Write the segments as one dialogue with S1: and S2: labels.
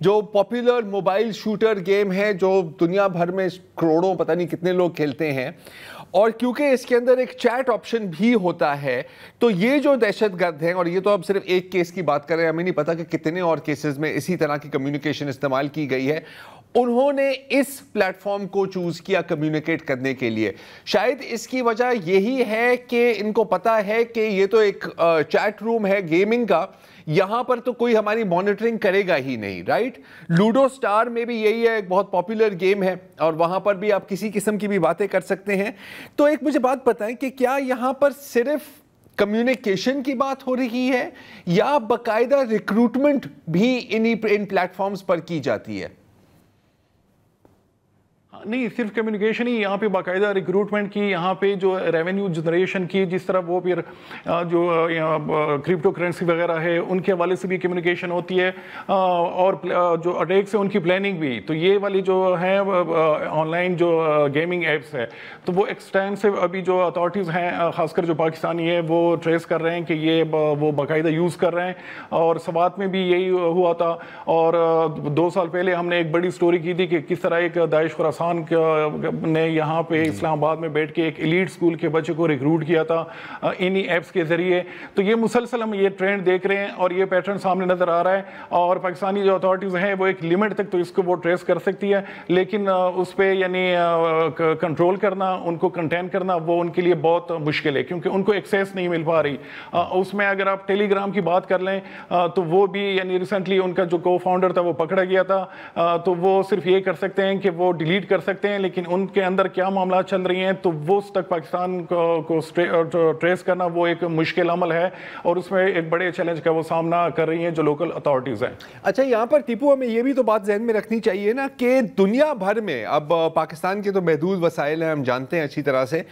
S1: جو popular mobile shooter game ہے جو دنیا بھر میں کروڑوں پتہ نہیں کتنے لوگ کھیلتے ہیں، اور کیونکہ اس کے اندر ایک چیٹ آپشن بھی ہوتا ہے، تو یہ جو دہشت گرد ہیں، اور یہ تو اب صرف ایک کیس کی بات کر رہے ہیں، ہمیں نہیں پتا کہ کتنے اور کیسز میں اسی طرح کی کمیونیکیشن استعمال کی گئی ہے، انہوں نے اس پلیٹ فارم کو چوز کیا کمیونیکیٹ کرنے کے لیے۔ شاید اس کی وجہ یہی ہے کہ ان کو پتا ہے کہ یہ تو ایک چیٹ روم ہے گیمنگ کا، یہاں پر تو کوئی ہماری مانیٹرنگ کرے گا ہی نہیں، رائٹ؟ لوڈو سٹار میں بھی یہی ہے، ایک بہت پاپولر گیم ہے اور وہاں پر بھی آپ کسی قسم کی بھی باتیں کر سکتے ہیں۔ تو ایک مجھے بات بتائیں کہ کیا یہاں پر صرف کمیونیکیشن کی بات ہو رہی ہے یا باقاعدہ ریکروٹمنٹ بھی ان پلیٹ فارمز پر کی جاتی ہے؟
S2: نہیں، صرف کمیونیکیشن ہی، یہاں پہ باقاعدہ ریکروٹمنٹ کی، یہاں پہ جو ریونیو جنریشن کی، جس طرح وہ پھر جو کرپٹو کرنسی وغیرہ ہے ان کے حوالے سے بھی کمیونیکیشن ہوتی ہے، اور جو اٹیکس ہیں ان کی پلاننگ بھی۔ تو یہ والی جو ہیں آن لائن جو گیمنگ ایپس ہے، تو وہ ایکسٹینسو ابھی جو اتھارٹیز ہیں خاص کر جو پاکستانی ہے وہ ٹریس کر رہے ہیں کہ یہ وہ باقاعدہ یوز کر رہے ہیں، اور سوات میں بھی یہی ہوا تھا۔ اور 2 سال پہلے ہم نے ایک بڑی سٹوری کی تھی کہ کس طرح ایک داعش خراسان نے یہاں پہ اسلام آباد میں بیٹھ کے ایک ایلیٹ سکول کے بچے کو ریکروٹ کیا تھا انہی ایپس کے ذریعے۔ تو یہ مسلسل ہم یہ ٹرینڈ دیکھ رہے ہیں اور یہ پیٹرن سامنے نظر آ رہا ہے، اور پاکستانی جو اتھارٹیز ہیں وہ ایک لمٹ تک تو اس کو وہ ٹریس کر سکتی ہے، لیکن اس پہ یعنی کنٹرول کرنا، ان کو کنٹین کرنا، وہ ان کے لیے بہت مشکل ہے، کیونکہ ان کو ایکسیس نہیں مل پا رہی۔ اس میں اگر آپ ٹیلی گرام کی بات کر لیں تو وہ بھی یعنی ریسنٹلی ان کا جو کو فاؤنڈر تھا وہ پکڑا گیا تھا، تو وہ صرف یہ کر سکتے ہیں کہ وہ ڈیلیٹ کر سکتے ہیں، لیکن ان کے اندر کیا معاملات چل رہی ہیں تو وہ اس تک پاکستان کو ٹریس کرنا وہ ایک مشکل عمل ہے، اور اس میں ایک بڑے چیلنج کا وہ سامنا کر رہی ہیں جو لوکل اتھارٹیز ہیں۔
S1: اچھا، یہاں پر ٹیپو ہمیں یہ بھی تو بات ذہن میں رکھنی چاہیے نا کہ دنیا بھر میں اب پاکستان کے تو محدود وسائل ہیں، ہم جانتے ہیں اچھی طرح سے،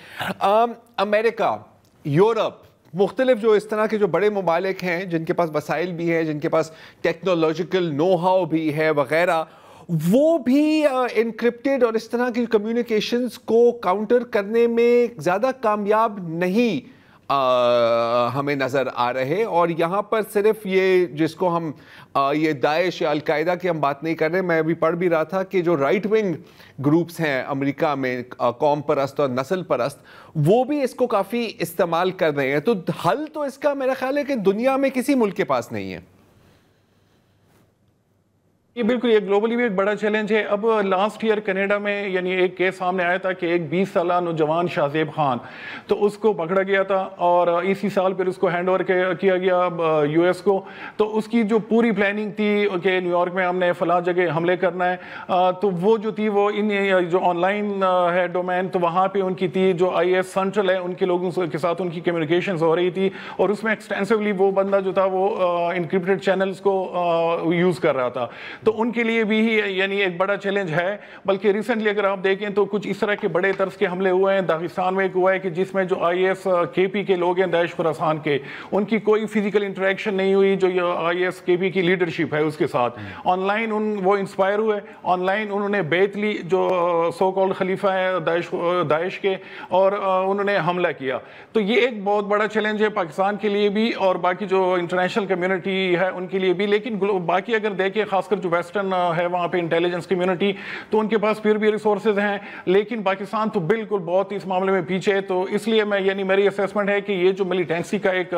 S1: امریکہ، یورپ، مختلف جو اس طرح کے جو بڑے ممالک ہیں جن کے پاس وسائل بھی ہیں، جن کے پاس ٹیکنالوجیکل نو ہاؤ بھی ہے وغیرہ، وہ بھی انکرپٹڈ اور اس طرح کی کمیونیکیشنز کو کاؤنٹر کرنے میں زیادہ کامیاب نہیں ہمیں نظر آ رہے۔ اور یہاں پر صرف یہ جس کو ہم یہ داعش یا القاعدہ کی ہم بات نہیں کر رہے، میں ابھی پڑھ بھی رہا تھا کہ جو رائٹ ونگ گروپس ہیں امریکہ میں، قوم پرست اور نسل پرست، وہ بھی اس کو کافی استعمال کر رہے ہیں۔ تو حل تو اس کا میرا خیال ہے کہ دنیا میں کسی ملک کے پاس نہیں ہے۔
S2: یہ بالکل یہ گلوبلی بھی ایک بڑا چیلنج ہے۔ اب لاسٹ ایئر کینیڈا میں یعنی ایک کیس سامنے آیا تھا کہ ایک 20 سالہ نوجوان شاہزیب خان، تو اس کو پکڑا گیا تھا اور اسی سال پھر اس کو ہینڈ اوور کیا گیا یو ایس کو۔ تو اس کی جو پوری پلاننگ تھی کہ نیو یارک میں ہم نے فلاں جگہ حملے کرنا ہے، تو وہ جو تھی وہ ان جو آن لائن ہے ڈومین، تو وہاں پہ ان کی تھی جو آئی ایس سینٹرل ہے، ان کے لوگوں کے ساتھ ان کی کمیونیکیشنز ہو رہی تھی، اور اس میں ایکسٹینسولی وہ بندہ جو تھا وہ انکرپٹڈ چینلز کو یوز کر رہا تھا۔ تو ان کے لیے بھی یعنی ایک بڑا چیلنج ہے۔ بلکہ ریسنٹلی اگر آپ دیکھیں تو کچھ اس طرح کے بڑے طرز کے حملے ہوئے ہیں۔ داغستان میں ایک ہوا ہے کہ جس میں جو آئی ایس کے پی کے لوگ ہیں داعش خراسان کے، ان کی کوئی فزیکل انٹریکشن نہیں ہوئی، جو آئی ایس کے پی کی لیڈرشپ ہے اس کے ساتھ آن لائن وہ انسپائر ہوئے، آن لائن انہوں نے بیعت لی جو سو کالڈ خلیفہ ہے داعش کے، اور انہوں نے حملہ کیا۔ تو یہ ایک بہت بڑا چیلنج ہے پاکستان کے لیے بھی اور باقی جو انٹرنیشنل کمیونٹی ہے ان کے لیے بھی۔ لیکن باقی اگر دیکھیں خاص کر جو ویسٹرن ہے وہاں پہ انٹیلیجنس کمیونٹی، تو ان کے پاس پھر بھی ریسورسز ہیں، لیکن پاکستان تو بالکل بہت اس معاملے میں پیچھے ہے۔ تو اس لیے میں یعنی میری اسیسمنٹ ہے کہ یہ جو ملیٹنسی کا ایک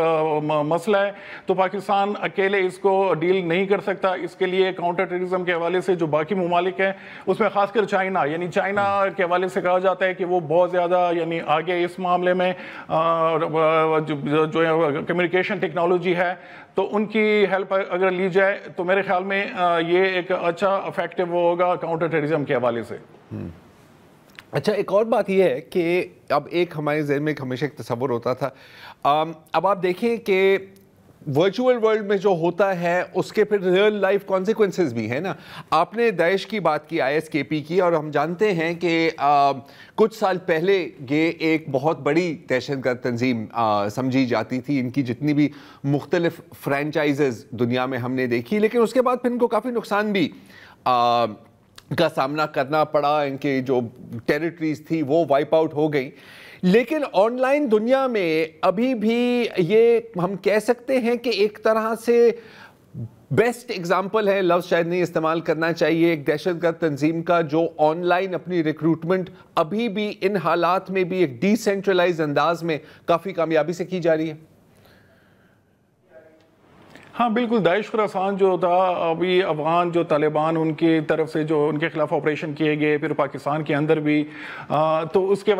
S2: مسئلہ ہے تو پاکستان اکیلے اس کو ڈیل نہیں کر سکتا۔ اس کے لیے کاؤنٹر ٹیررزم کے حوالے سے جو باقی ممالک ہیں، اس میں خاص کر چائنا، یعنی چائنا کے حوالے سے کہا جاتا ہے کہ وہ بہت زیادہ یعنی آگے اس معاملے میں جو کمیونیکیشن ٹیکنالوجی ہے، تو ان کی ہیلپ اگر لی جائے تو میرے خیال میں یہ ایک اچھا افیکٹو ہوگا کاؤنٹر ٹیررزم کے حوالے سے۔
S1: اچھا، ایک اور بات یہ ہے کہ اب ایک ہمارے ذہن میں ہمیشہ ایک تصور ہوتا تھا، اب آپ دیکھیں کہ ورچوئل ورلڈ میں جو ہوتا ہے اس کے پھر ریئل لائف کانسیکوینسز بھی ہیں نا۔ آپ نے داعش کی بات کی، آئی ایس کے پی کی، اور ہم جانتے ہیں کہ کچھ سال پہلے یہ ایک بہت بڑی دہشت گرد تنظیم سمجھی جاتی تھی، ان کی جتنی بھی مختلف فرینچائزز دنیا میں ہم نے دیکھی، لیکن اس کے بعد پھر ان کو کافی نقصان بھی کا سامنا کرنا پڑا، ان کے جو ٹیریٹریز تھی وہ وائپ آؤٹ ہو گئی۔ لیکن آن لائن دنیا میں ابھی بھی یہ ہم کہہ سکتے ہیں کہ ایک طرح سے بیسٹ ایگزامپل ہے، لفظ شاید نہیں استعمال کرنا چاہیے، ایک دہشت گرد تنظیم کا جو آن لائن اپنی ریکروٹمنٹ ابھی بھی ان حالات میں بھی ایک ڈی سینٹرلائز انداز میں کافی کامیابی سے کی جا رہی ہے.
S2: ہاں بالکل، داعش خراسان جو تھا ابھی افغان جو طالبان ان کی طرف سے جو ان کے خلاف آپریشن کیے گئے، پھر پاکستان کے اندر بھی، تو اس کے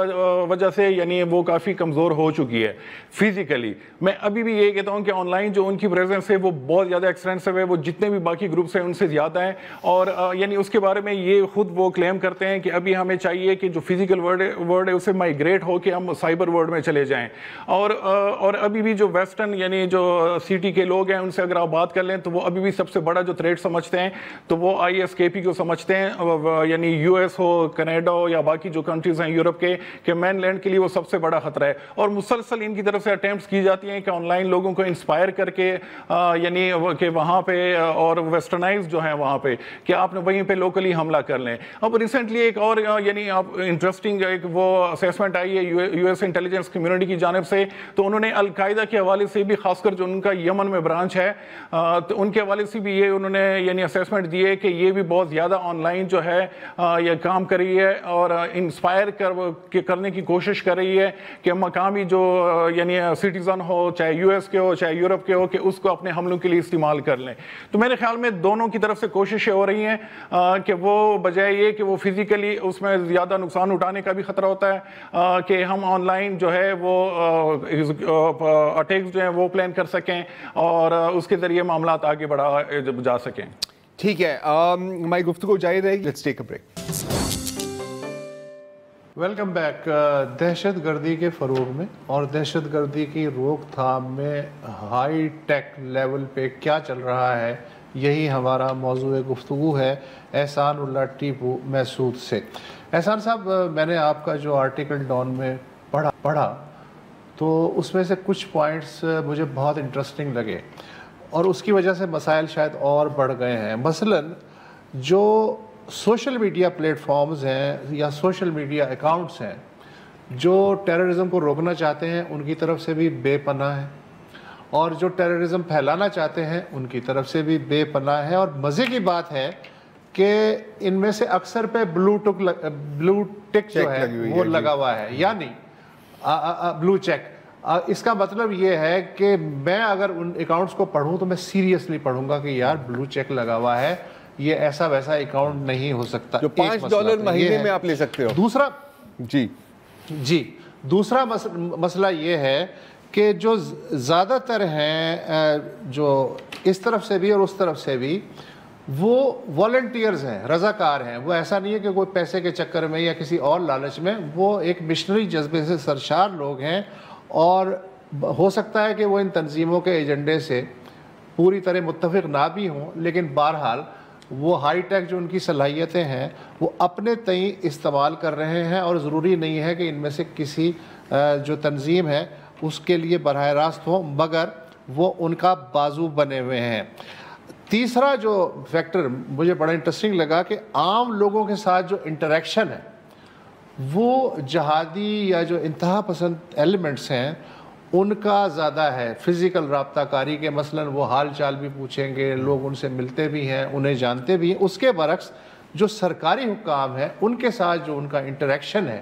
S2: وجہ سے یعنی وہ کافی کمزور ہو چکی ہے فزیکلی. میں ابھی بھی یہ کہتا ہوں کہ آن لائن جو ان کی پریزنس ہے وہ بہت زیادہ ایکسٹینسو ہے، وہ جتنے بھی باقی گروپس ہیں ان سے زیادہ ہیں. اور یعنی اس کے بارے میں یہ خود وہ کلیم کرتے ہیں کہ ابھی ہمیں چاہیے کہ جو فزیکل ورلڈ ہے اسے مائگریٹ ہو کے ہم سائبر ورلڈ میں چلے جائیں. اور ابھی بھی جو ویسٹرن یعنی جو سٹی کے لوگ ہیں ان سے اگر آپ بات کر لیں تو وہ ابھی بھی سب سے بڑا جو تھریٹ سمجھتے ہیں تو وہ ISKP کو سمجھتے ہیں، یعنی US ہو، کینیڈا ہو یا باقی جو کنٹریز ہیں یورپ کے، کہ مین لینڈ کے لیے وہ سب سے بڑا خطرہ ہے. اور مسلسل ان کی طرف سے اٹیمپٹس کی جاتی ہیں کہ آن لائن لوگوں کو انسپائر کر کے یعنی کہ وہاں پہ اور ویسٹرنائز جو ہیں وہاں پہ کہ آپ نے وہیں پہ لوکلی حملہ کر لیں. اب ریسنٹلی ایک اور یعنی آپ انٹرسٹنگ ایک وہ اسیسمنٹ آئی ہے US انٹیلیجنس کمیونٹی کی جانب سے، تو انہوں نے القاعدہ کے حوالے سے بھی، خاص کر جو ان کا یمن میں برانچ ہے، تو ان کے حوالے سے بھی یہ انہوں نے یعنی اسیسمنٹ دیے کہ یہ بھی بہت زیادہ آن لائن جو ہے یہ کام کر رہی ہے اور انسپائر کرنے کی کوشش کر رہی ہے کہ مقامی جو یعنی سٹیزن ہو، چاہے US کے ہو چاہے یورپ کے ہو، کہ اس کو اپنے حملوں کے لیے استعمال کر لیں. تو میرے خیال میں دونوں کی طرف سے کوششیں ہو رہی ہیں کہ وہ بجائے یہ کہ وہ فزیکلی اس میں زیادہ نقصان اٹھانے کا بھی خطرہ ہوتا ہے کہ ہم آن لائن جو ہے وہ اٹیکس جو ہیں وہ پلان کر سکیں اور اس کے ذریعے معاملات آگے بڑھا جا سکیں.
S1: ٹھیک ہے، ہماری گفتگو جاری رہے گی. Let's take a break.
S3: Welcome back. دہشت گردی کے فروغ میں اور دہشت گردی کی روک تھام میں ہائی ٹیک لیول پہ کیا چل رہا ہے، یہی ہمارا موضوع گفتگو ہے احسان اللہ ٹیپو محسود سے. احسان صاحب، میں نے آپ کا جو آرٹیکل ڈان میں پڑھا تو اس میں سے کچھ پوائنٹس مجھے بہت انٹرسٹنگ لگے اور اس کی وجہ سے مسائل شاید اور بڑھ گئے ہیں. مثلاً جو سوشل میڈیا پلیٹ فارمز ہیں یا سوشل میڈیا اکاؤنٹس ہیں جو ٹیررزم کو روکنا چاہتے ہیں ان کی طرف سے بھی بے پناہ ہیں، اور جو ٹیررزم پھیلانا چاہتے ہیں ان کی طرف سے بھی بے پناہ ہے. اور مزے کی بات ہے کہ ان میں سے اکثر پہ بلو ٹک جو ہے وہ لگا ہوا ہے، یعنی بلو چیک. اس کا مطلب یہ ہے کہ میں اگر ان اکاؤنٹس کو پڑھوں تو میں سیریسلی پڑھوں گا کہ یار بلو چیک لگا ہوا ہے، یہ ایسا ویسا اکاؤنٹ نہیں ہو سکتا.
S1: جو $5 مہینے میں آپ لے سکتے ہو.
S3: دوسرا مسئلہ یہ ہے کہ جو زیادہ تر ہیں جو اس طرف سے بھی اور اس طرف سے بھی، وہ والنٹیئرز ہیں، رضاکار ہیں. وہ ایسا نہیں ہے کہ کوئی پیسے کے چکر میں یا کسی اور لالچ میں، وہ ایک مشنری جذبے سے سرشار لوگ ہیں. اور ہو سکتا ہے کہ وہ ان تنظیموں کے ایجنڈے سے پوری طرح متفق نہ بھی ہوں، لیکن بہرحال وہ ہائی ٹیک جو ان کی صلاحیتیں ہیں وہ اپنے تئیں استعمال کر رہے ہیں، اور ضروری نہیں ہے کہ ان میں سے کسی جو تنظیم ہے اس کے لیے براہ راست ہو، مگر وہ ان کا بازو بنے ہوئے ہیں. تیسرا جو فیکٹر مجھے بڑا انٹرسٹنگ لگا کہ عام لوگوں کے ساتھ جو انٹریکشن ہے وہ جہادی یا جو انتہا پسند ایلیمنٹس ہیں ان کا زیادہ ہے. فزیکل رابطہ کاری کے مثلاً وہ حال چال بھی پوچھیں گے، لوگ ان سے ملتے بھی ہیں، انہیں جانتے بھی ہیں. اس کے برعکس جو سرکاری حکام ہیں ان کے ساتھ جو ان کا انٹریکشن ہے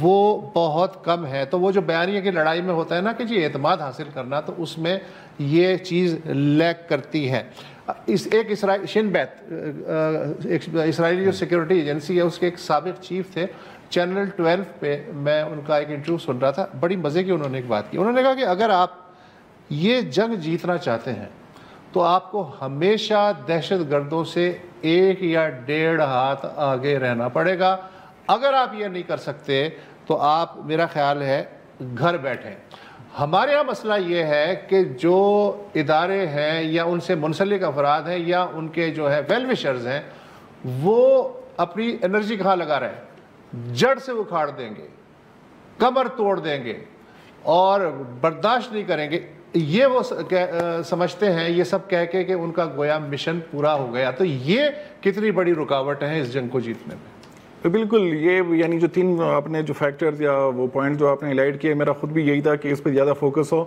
S3: وہ بہت کم ہے. تو وہ جو بیانیے کی لڑائی میں ہوتا ہے نا کہ جی اعتماد حاصل کرنا، تو اس میں یہ چیز لیک کرتی ہے. ایک شن بیت، ایک اسرائیلی جو سیکیورٹی ایجنسی ہے اس کے ایک سابق چیف تھے، چینل 12 پہ میں ان کا ایک انٹرویو سن رہا تھا. بڑی مزے کی انہوں نے ایک بات کی. انہوں نے کہا کہ اگر آپ یہ جنگ جیتنا چاہتے ہیں تو آپ کو ہمیشہ دہشت گردوں سے 1 یا 1.5 ہاتھ آگے رہنا پڑے گا. اگر آپ یہ نہیں کر سکتے تو آپ، میرا خیال ہے، گھر بیٹھیں. ہمارے یہاں مسئلہ یہ ہے کہ جو ادارے ہیں یا ان سے منسلک افراد ہیں یا ان کے جو ہے ویل وشرز ہیں، وہ اپنی انرجی کہاں لگا رہے ہیں؟ جڑ سے اکھاڑ دیں گے، کمر توڑ دیں گے اور برداشت نہیں کریں گے. یہ وہ سمجھتے ہیں یہ سب کہہ کے کہ ان کا گویا مشن پورا ہو گیا. تو یہ کتنی بڑی رکاوٹ ہے اس جنگ کو جیتنے میں.
S2: بالکل یہ یعنی جو تین آپ نے جو فیکٹرز یا وہ پوائنٹ جو آپ نے ہائلائٹ کیے میرا خود بھی یہی تھا کہ اس پہ زیادہ فوکس ہو.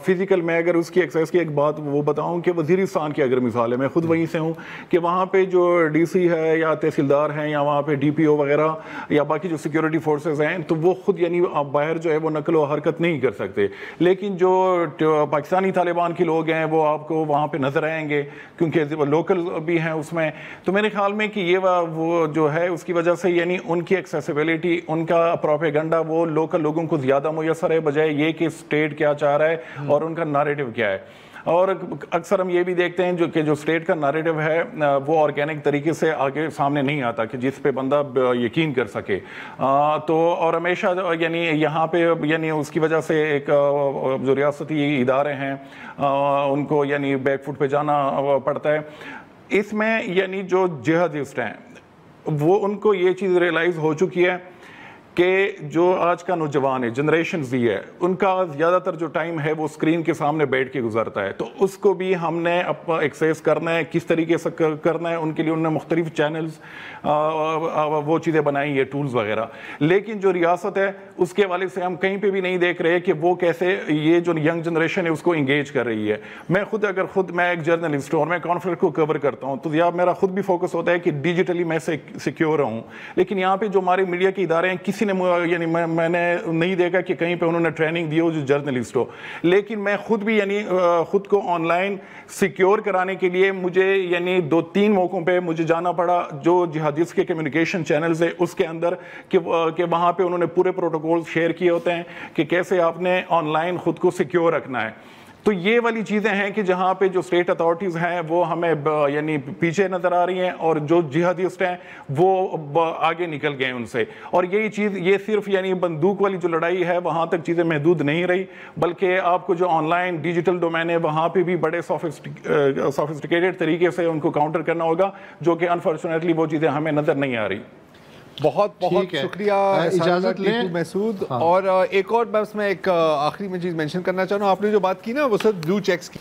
S2: فزیکل میں اگر اس کی ایکسیس کی ایک بات وہ بتاؤں کہ وزیرستان کی اگر مثال ہے, میں خود وہیں سے ہوں, کہ وہاں پہ جو ڈی سی ہے یا تحصیلدار ہیں یا وہاں پہ ڈی پی او وغیرہ یا باقی جو سیکیورٹی فورسز ہیں تو وہ خود یعنی باہر جو ہے وہ نقل و حرکت نہیں کر سکتے, لیکن جو پاکستانی طالبان کے لوگ ہیں وہ آپ کو وہاں پہ نظر آئیں گے کیونکہ لوکل بھی ہیں اس میں. تو میرے خیال میں کہ یہ وہ جو ہے اس کی وجہ سے یعنی ان کی ایکسیسیبلٹی, ان کا پروپیگنڈا وہ لوکل لوگوں کو زیادہ میسر ہے بجائے یہ کہ اسٹیٹ کیا چاہ رہا ہے اور ان کا ناریٹو کیا ہے. اور اکثر ہم یہ بھی دیکھتے ہیں جو اسٹیٹ کا ناریٹو ہے وہ آرگینک طریقے سے آگے سامنے نہیں آتا کہ جس پہ بندہ یقین کر سکے. تو اور ہمیشہ یعنی یہاں پہ یعنی اس کی وجہ سے ایک جو ریاستی ادارے ہیں ان کو یعنی بیک فٹ پہ جانا پڑتا ہے. اس میں یعنی جو جہادسٹ ہیں وہ ان کو یہ چیز ریئلائز ہو چکی ہے کہ جو آج کا نوجوان ہے, جنریشن زی ہے, ان کا زیادہ تر جو ٹائم ہے وہ اسکرین کے سامنے بیٹھ کے گزرتا ہے. تو اس کو بھی ہم نے ایکسیس کرنا ہے, کس طریقے سے کرنا ہے, ان کے لیے انہوں نے مختلف چینلز وہ چیزیں بنائی ہیں, ٹولز وغیرہ. لیکن جو ریاست ہے اس کے حوالے سے ہم کہیں پہ بھی نہیں دیکھ رہے کہ وہ کیسے یہ جو ینگ جنریشن ہے اس کو انگیج کر رہی ہے. میں ایک جرنلسٹ ہوں اور میں کانفلکٹ کو کور کرتا ہوں تو میرا خود بھی فوکس ہوتا ہے کہ ڈیجیٹلی میں سیکیور ہوں, لیکن یہاں پہ جو ہمارے میڈیا کے ادارے ہیں کسی نے یعنی میں نے نہیں دیکھا کہ کہیں پہ انہوں نے ٹریننگ دی ہو جو جرنلسٹ ہو. لیکن میں خود بھی یعنی خود کو آن لائن سیکیور کرانے کے لیے مجھے یعنی 2-3 موقعوں پہ مجھے جانا پڑا جو جہادیس کے کمیونیکیشن چینلز ہے اس کے اندر کہ وہاں پہ انہوں نے پورے پروٹوکول شیئر کیے ہوتے ہیں کہ کیسے آپ نے آن لائن خود کو سیکیور رکھنا ہے. تو یہ والی چیزیں ہیں کہ جہاں پہ جو اسٹیٹ اتھارٹیز ہیں وہ ہمیں یعنی پیچھے نظر آ رہی ہیں اور جو جہادیسٹ ہیں وہ آگے نکل گئے ان سے. اور یہی چیز یہ صرف یعنی بندوق والی جو لڑائی ہے وہاں تک چیزیں محدود نہیں رہی, بلکہ آپ کو جو آن لائن ڈیجیٹل ڈومین ہے وہاں پہ بھی بڑے سوفسٹیکیٹڈ طریقے سے ان کو کاؤنٹر کرنا ہوگا, جو کہ انفارچونیٹلی وہ چیزیں ہمیں نظر نہیں آ رہی.
S1: بہت بہت شکریہ اجازت لیں محسود. اور ایک اور بس میں ایک آخری میں چیز مینشن کرنا چاہوں, آپ نے جو بات کی نا وہ سر بلو چیکس کی,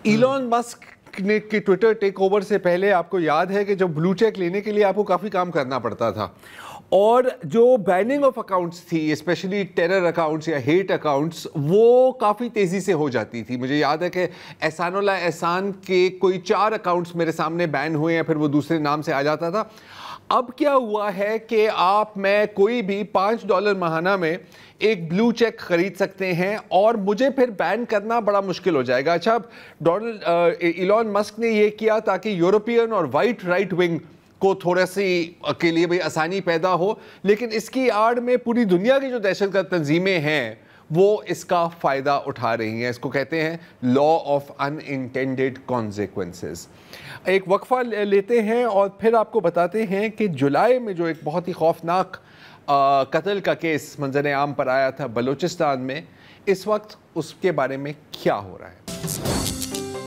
S1: ایلون مسک نے کے ٹویٹر ٹیک اوور سے پہلے آپ کو یاد ہے کہ جب بلو چیک لینے کے لیے آپ کو کافی کام کرنا پڑتا تھا, اور جو بیننگ آف اکاؤنٹس تھی اسپیشلی ٹیرر اکاؤنٹس یا ہیٹ اکاؤنٹس وہ کافی تیزی سے ہو جاتی تھی. مجھے یاد ہے کہ احسان اللہ احسان کے کوئی 4 اکاؤنٹس میرے سامنے بین ہوئے ہیں, پھر وہ دوسرے نام سے آ جاتا تھا. اب کیا ہوا ہے کہ آپ میں کوئی بھی $5 ماہانہ میں ایک بلو چیک خرید سکتے ہیں اور مجھے پھر بین کرنا بڑا مشکل ہو جائے گا. اچھا ایلون مسک نے یہ کیا تاکہ یورپین اور وائٹ رائٹ ونگ کو تھوڑا سی کے لیے بھی آسانی پیدا ہو, لیکن اس کی آڑ میں پوری دنیا کی جو دہشت گرد تنظیمیں ہیں وہ اس کا فائدہ اٹھا رہی ہیں. اس کو کہتے ہیں law of in intended consequences. ایک وقفہ لیتے ہیں اور پھر آپ کو بتاتے ہیں کہ جولائی میں جو ایک بہت ہی خوفناک قتل کا کیس منظر عام پر آیا تھا بلوچستان میں, اس وقت اس کے بارے میں کیا ہو رہا ہے.